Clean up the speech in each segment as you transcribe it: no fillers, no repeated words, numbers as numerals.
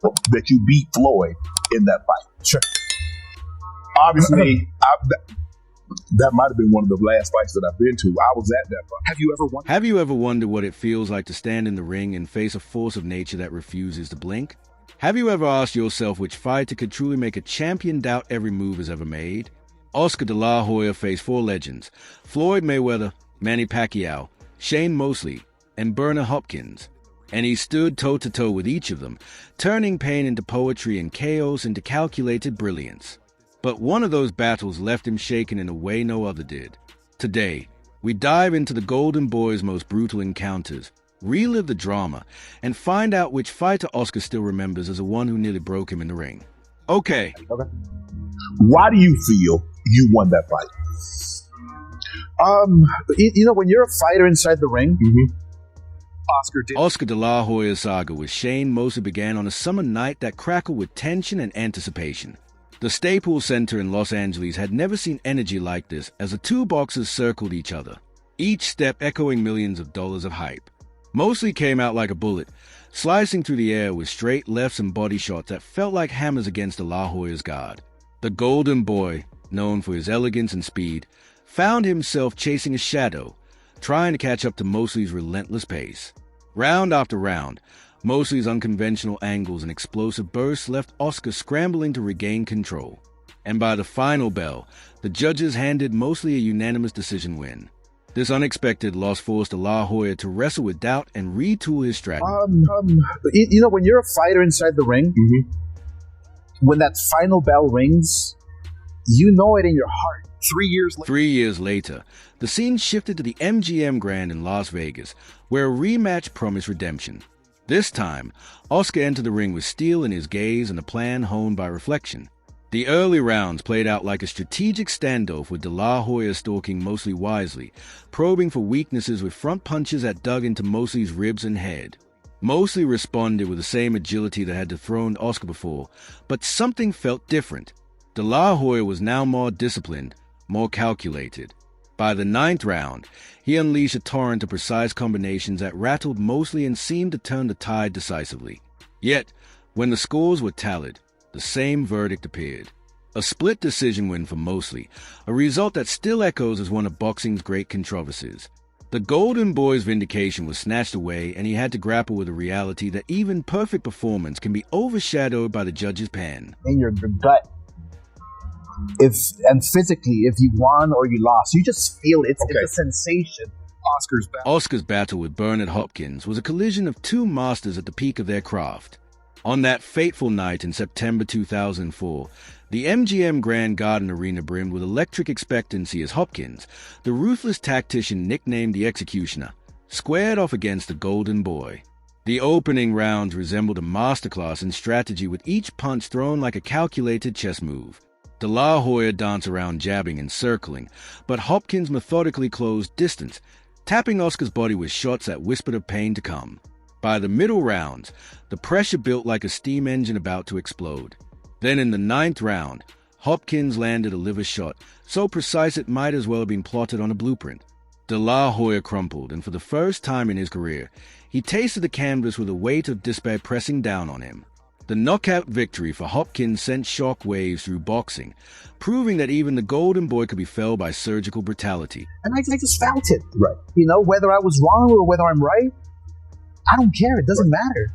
that you beat Floyd in that fight. Sure. Obviously, that might have been one of the last fights that I've been to. I was at that fight. Have you ever wondered what it feels like to stand in the ring and face a force of nature that refuses to blink? Have you ever asked yourself which fighter could truly make a champion doubt every move is ever made? Oscar de la Hoya faced four legends: Floyd Mayweather, Manny Pacquiao, Shane Mosley, and Bernard Hopkins. And he stood toe-to-toe with each of them, turning pain into poetry and chaos into calculated brilliance. But one of those battles left him shaken in a way no other did. Today, we dive into the Golden Boy's most brutal encounters, relive the drama, and find out which fighter Oscar still remembers as the one who nearly broke him in the ring. Okay. Why do you feel you won that fight? When you're a fighter inside the ring, Oscar de la Hoya's saga with Shane Mosley began on a summer night that crackled with tension and anticipation. The Staples Center in Los Angeles had never seen energy like this as the two boxers circled each other, each step echoing millions of dollars of hype. Mosley came out like a bullet, slicing through the air with straight lefts and body shots that felt like hammers against de la Hoya's guard. The Golden Boy, known for his elegance and speed, found himself chasing a shadow, trying to catch up to Mosley's relentless pace. Round after round, Mosley's unconventional angles and explosive bursts left Oscar scrambling to regain control. And by the final bell, the judges handed Mosley a unanimous decision win. This unexpected loss forced de la Hoya to wrestle with doubt and retool his strategy. When you're a fighter inside the ring, when that final bell rings, you know it in your heart. 3 years later, the scene shifted to the MGM Grand in Las Vegas, where a rematch promised redemption. This time, Oscar entered the ring with steel in his gaze and a plan honed by reflection. The early rounds played out like a strategic standoff with de la Hoya stalking Mosley wisely, probing for weaknesses with front punches that dug into Mosley's ribs and head. Mosley responded with the same agility that had dethroned Oscar before, but something felt different. De la Hoya was now more disciplined, more calculated. By the 9th round, he unleashed a torrent of precise combinations that rattled Mosley and seemed to turn the tide decisively. Yet, when the scores were tallied, the same verdict appeared. A split decision win for Mosley, a result that still echoes as one of boxing's great controversies. The Golden Boy's vindication was snatched away, and he had to grapple with the reality that even perfect performance can be overshadowed by the judge's pen. In your gut, physically, if you won or you lost, you just feel it. It's a sensation. Oscar's battle with Bernard Hopkins was a collision of two masters at the peak of their craft. On that fateful night in September 2004, the MGM Grand Garden Arena brimmed with electric expectancy as Hopkins, the ruthless tactician nicknamed the Executioner, squared off against the Golden Boy. The opening rounds resembled a masterclass in strategy, with each punch thrown like a calculated chess move. De la Hoya danced around jabbing and circling, but Hopkins methodically closed distance, tapping Oscar's body with shots that whispered of pain to come. By the middle rounds, the pressure built like a steam engine about to explode. Then in the 9th round, Hopkins landed a liver shot, so precise it might as well have been plotted on a blueprint. De la Hoya crumpled, and for the first time in his career, he tasted the canvas with a weight of despair pressing down on him. The knockout victory for Hopkins sent shock waves through boxing, proving that even the Golden Boy could be felled by surgical brutality. And I just felt it. Right. Whether I was wrong or whether I'm right, I don't care. It doesn't matter.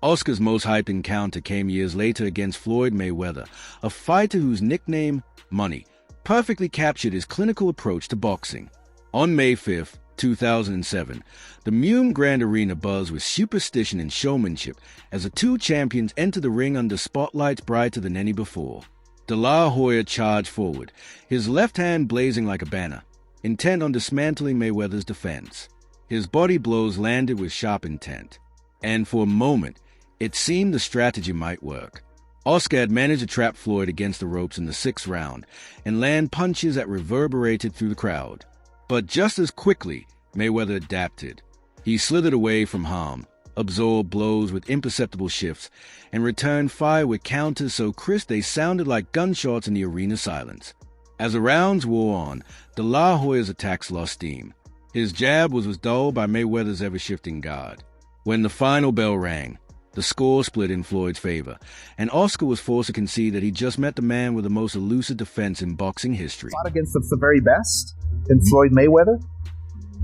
Oscar's most hyped encounter came years later against Floyd Mayweather, a fighter whose nickname, Money, perfectly captured his clinical approach to boxing. On May 5th, 2007, the MGM Grand Arena buzzed with superstition and showmanship as the two champions entered the ring under spotlights brighter than any before. De la Hoya charged forward, his left hand blazing like a banner, intent on dismantling Mayweather's defense. His body blows landed with sharp intent, and for a moment, it seemed the strategy might work. Oscar had managed to trap Floyd against the ropes in the 6th round and land punches that reverberated through the crowd. But just as quickly, Mayweather adapted. He slithered away from harm, absorbed blows with imperceptible shifts, and returned fire with counters so crisp they sounded like gunshots in the arena silence. As the rounds wore on, de la Hoya's attacks lost steam. His jab was dulled by Mayweather's ever-shifting guard. When the final bell rang, The score split in Floyd's favor, and Oscar was forced to concede that he just met the man with the most elusive defense in boxing history. Fought against the very best in Floyd Mayweather.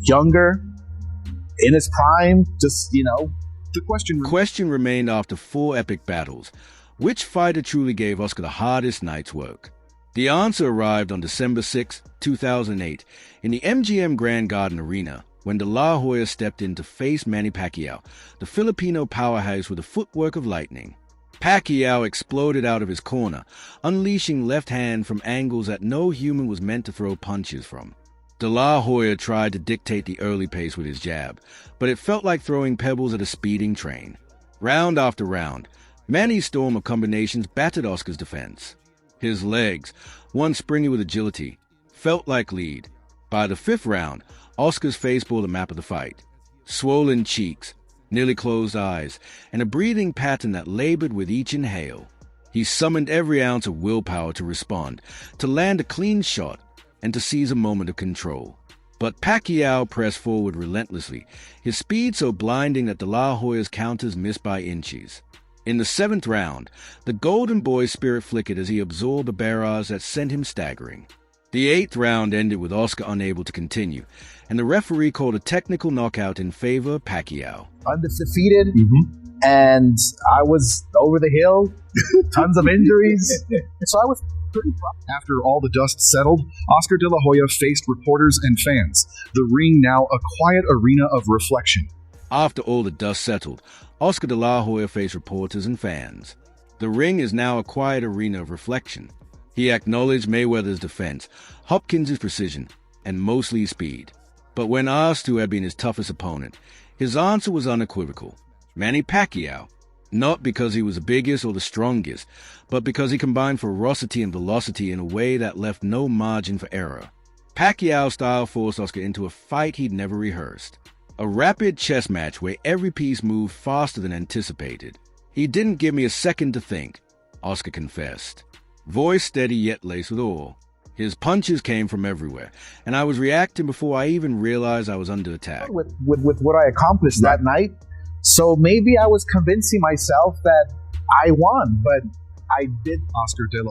Younger, in his prime, just, The question remained after 4 epic battles. Which fighter truly gave Oscar the hardest night's work? The answer arrived on December 6, 2008, in the MGM Grand Garden Arena, when De La Hoya stepped in to face Manny Pacquiao, the Filipino powerhouse with a footwork of lightning. Pacquiao exploded out of his corner, unleashing left hand from angles that no human was meant to throw punches from. De La Hoya tried to dictate the early pace with his jab, but it felt like throwing pebbles at a speeding train. Round after round, Manny's storm of combinations battered Oscar's defense. His legs, once springy with agility, felt like lead. By the 5th round, Oscar's face bore the map of the fight. Swollen cheeks, nearly closed eyes, and a breathing pattern that labored with each inhale. He summoned every ounce of willpower to respond, to land a clean shot, and to seize a moment of control. But Pacquiao pressed forward relentlessly, his speed so blinding that De La Hoya's counters missed by inches. In the 7th round, the Golden Boy's spirit flickered as he absorbed a barrage that sent him staggering. The 8th round ended with Oscar unable to continue, and the referee called a technical knockout in favor of Pacquiao. Undefeated, and I was over the hill, tons of injuries, so I was pretty proud. After all the dust settled, Oscar De La Hoya faced reporters and fans, the ring now a quiet arena of reflection. After all the dust settled, Oscar De La Hoya faced reporters and fans. The ring is now a quiet arena of reflection. He acknowledged Mayweather's defense, Hopkins' precision, and Mosley's speed. But when asked who had been his toughest opponent, his answer was unequivocal. Manny Pacquiao. Not because he was the biggest or the strongest, but because he combined ferocity and velocity in a way that left no margin for error. Pacquiao's style forced Oscar into a fight he'd never rehearsed. A rapid chess match where every piece moved faster than anticipated. He didn't give me a second to think, Oscar confessed. Voice steady yet laced with awe. His punches came from everywhere, and I was reacting before I even realized I was under attack. With what I accomplished that night, so maybe I was convincing myself that I won, but I did.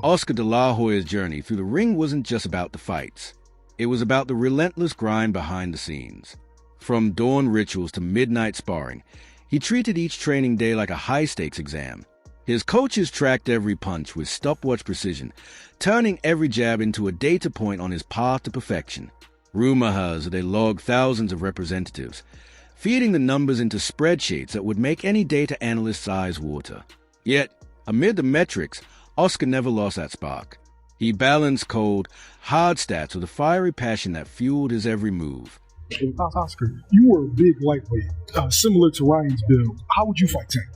Oscar De La Hoya's journey through the ring wasn't just about the fights. It was about the relentless grind behind the scenes. From dawn rituals to midnight sparring, he treated each training day like a high-stakes exam. His coaches tracked every punch with stopwatch precision, turning every jab into a data point on his path to perfection. Rumor has it they logged thousands of representatives, feeding the numbers into spreadsheets that would make any data analyst's eyes water. Yet, amid the metrics, Oscar never lost that spark. He balanced cold, hard stats with a fiery passion that fueled his every move. Oscar, you were a big lightweight, similar to Ryan's build. How would you fight Tank?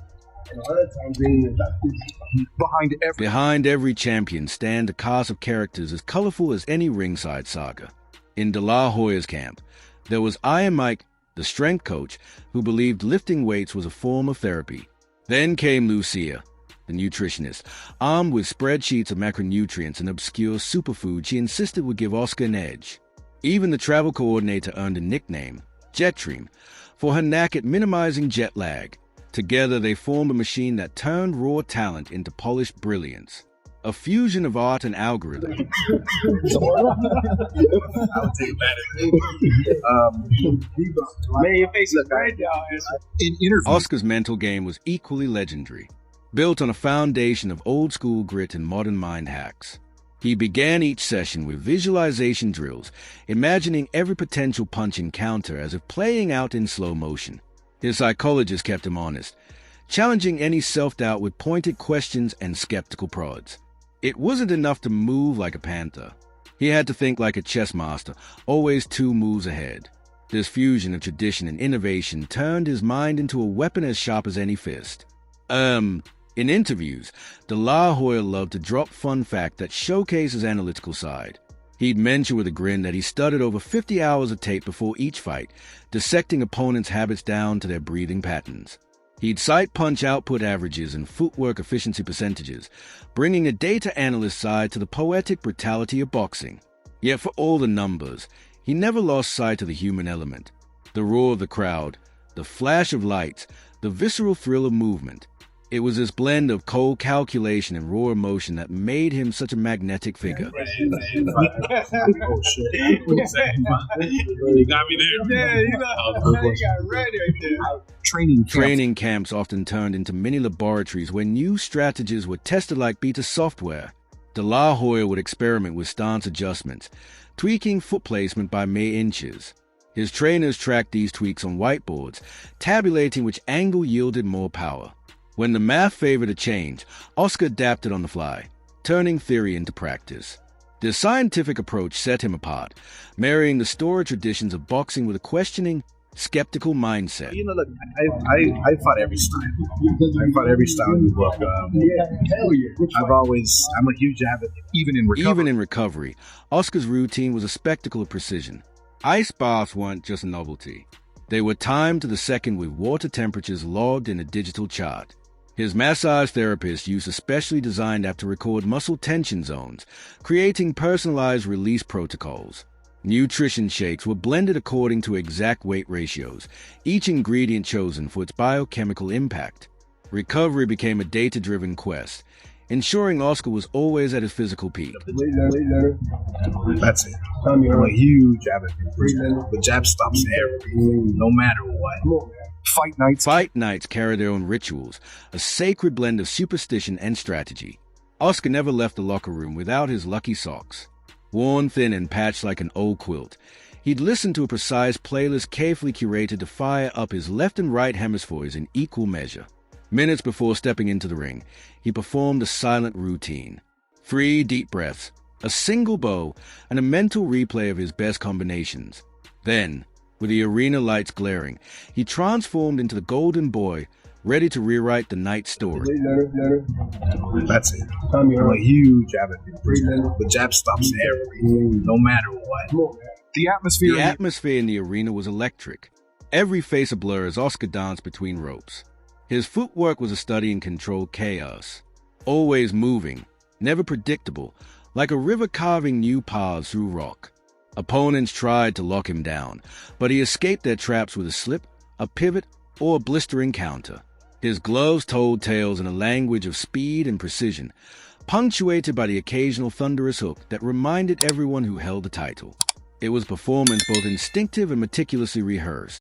Behind every champion stand a cast of characters as colorful as any ringside saga. In De La Hoya's camp, there was Iron Mike, the strength coach, who believed lifting weights was a form of therapy. Then came Lucia, the nutritionist, armed with spreadsheets of macronutrients and obscure superfoods she insisted would give Oscar an edge. Even the travel coordinator earned a nickname, Jetstream, for her knack at minimizing jet lag. Together they formed a machine that turned raw talent into polished brilliance. A fusion of art and algorithm. Oscar's mental game was equally legendary, built on a foundation of old-school grit and modern mind hacks. He began each session with visualization drills, imagining every potential punch and counter as if playing out in slow motion. His psychologist kept him honest, challenging any self-doubt with pointed questions and skeptical prods. It wasn't enough to move like a panther. He had to think like a chess master, always 2 moves ahead. This fusion of tradition and innovation turned his mind into a weapon as sharp as any fist. In interviews, De La Hoya loved to drop fun fact that showcased his analytical side. He'd mention with a grin that he studied over 50 hours of tape before each fight, dissecting opponents' habits down to their breathing patterns. He'd cite punch output averages and footwork efficiency percentages, bringing a data analyst side to the poetic brutality of boxing. Yet for all the numbers, he never lost sight of the human element. The roar of the crowd, the flash of lights, the visceral thrill of movement. It was this blend of cold calculation and raw emotion that made him such a magnetic figure. Oh shit! You got me there. Yeah, you got ready there. Training camps often turned into mini laboratories where new strategies were tested like beta software. De La Hoya would experiment with stance adjustments, tweaking foot placement by mere inches. His trainers tracked these tweaks on whiteboards, tabulating which angle yielded more power. When the math favored a change, Oscar adapted on the fly, turning theory into practice. This scientific approach set him apart, marrying the storied traditions of boxing with a questioning, skeptical mindset. You know, look, I fought every style. I fought every style in the book. I'm a huge advocate. Even in recovery, Oscar's routine was a spectacle of precision. Ice baths weren't just a novelty. They were timed to the second with water temperatures logged in a digital chart. His massage therapist used a specially designed app to record muscle tension zones, creating personalized release protocols. Nutrition shakes were blended according to exact weight ratios, each ingredient chosen for its biochemical impact. Recovery became a data-driven quest, ensuring Oscar was always at his physical peak. That's it. I'm a huge advocate. The jab stops everything, no matter what. Fight nights carry their own rituals, a sacred blend of superstition and strategy. Oscar never left the locker room without his lucky socks. Worn thin and patched like an old quilt, he'd listen to a precise playlist carefully curated to fire up his left and right hemispheres in equal measure. Minutes before stepping into the ring, he performed a silent routine. 3 deep breaths, a single bow, and a mental replay of his best combinations. Then, with the arena lights glaring, he transformed into the golden boy, ready to rewrite the night's story. That's it. I'm a huge advocate. The jab stops everything, no matter what. The atmosphere in the arena was electric. Every face a blur as Oscar danced between ropes. His footwork was a study in controlled chaos. Always moving, never predictable, like a river carving new paths through rock. Opponents tried to lock him down, but he escaped their traps with a slip, a pivot, or a blistering counter. His gloves told tales in a language of speed and precision, punctuated by the occasional thunderous hook that reminded everyone who held the title. It was performance both instinctive and meticulously rehearsed.